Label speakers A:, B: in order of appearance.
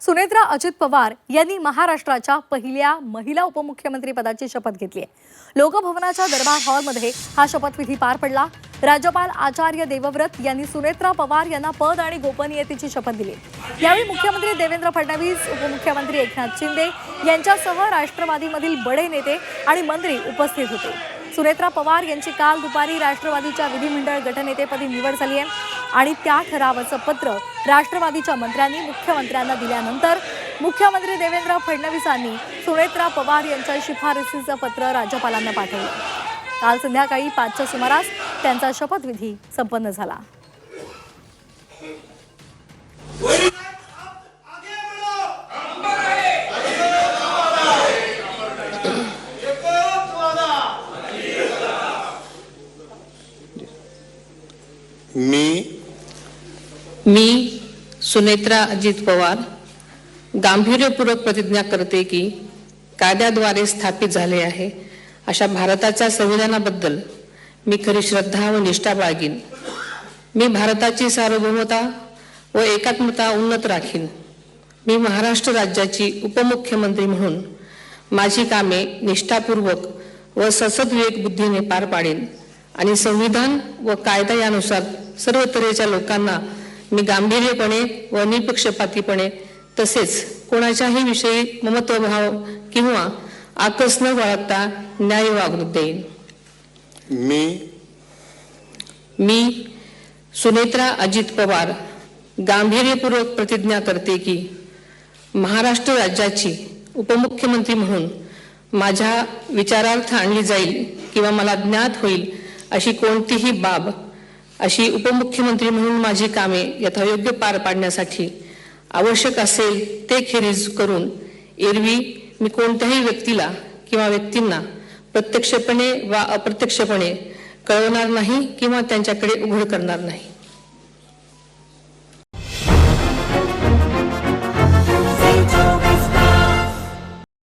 A: सुनेत्रा अजित पवार यांनी महाराष्ट्राच्या पहिल्या महिला उपमुख्यमंत्री पदाची शपथ घेतली आहे। लोकभवनाच्या दरबार हॉलमध्ये हा शपथविधी पार पडला। राज्यपाल आचार्य देवव्रत यांनी सुनेत्रा पवार यांना पद आणि गोपनीयतेची शपथ दिली। यावेळी मुख्यमंत्री देवेंद्र फडणवीस, उपमुख्यमंत्री एकनाथ शिंदे यांच्यासह राष्ट्रवादीमधील बडे नेते आणि मंत्री उपस्थित होते। सुनेत्रा पवार यांची काल दुपारी राष्ट्रवादीच्या विधिमंडळ गटनेतेपदी निवड झाली आहे आणि त्या ठरावाचं पत्र राष्ट्रवादीच्या मंत्र्यांनी मुख्यमंत्र्यांना दिल्यानंतर मुख्यमंत्री देवेंद्र फडणवीसांनी सुनेत्रा पवार यांच्या शिफारसीचं पत्र राज्यपालांना पाठवलं। काल संध्याकाळी 5च्या सुमारास त्यांचा शपथविधी संपन्न झाला।
B: मी सुनेत्रा अजित पवार गांभीर्यपूर्वक प्रतिज्ञा करते की कायद्याद्वारे स्थापित झाले आहे अशा भारताच्या संविधानाबद्दल मी खरी श्रद्धा व निष्ठा बाळगीन। मी भारताची सार्वभौमता व एकात्मता उन्नत राखीन। मी महाराष्ट्र राज्याची उपमुख्यमंत्री म्हणून माझी कामे निष्ठापूर्वक व ससद्विवेक बुद्धीने पार पाडेन आणि संविधान व कायदा यानुसार सर्व तऱ्हेच्या लोकांना मी गांभीर्यपणे व निपक्षपातीपणे तसेच कोणाच्याही विषयी ममत्वभाव किंवा आकस न बाळगता न्याय वागणूक देईन। मी सुनेत्रा अजित पवार गांभीर्यपूर्वक प्रतिज्ञा करते की महाराष्ट्र राज्याची उपमुख्यमंत्री म्हणून माझ्या विचारार्थ आणली जाईल किंवा मला ज्ञात होईल अशी कोणतीही बाब अशी उपमुख्यमंत्री म्हणून माझी कामे यथायोग्य पार पाडण्यासाठी आवश्यक असेल ते खेरीज करून एरवी मी कोणत्याही व्यक्तीला किंवा व्यक्तींना प्रत्यक्षपणे वा अप्रत्यक्षपणे कळवणार नाही किंवा त्यांच्याकडे उघड करणार नाही।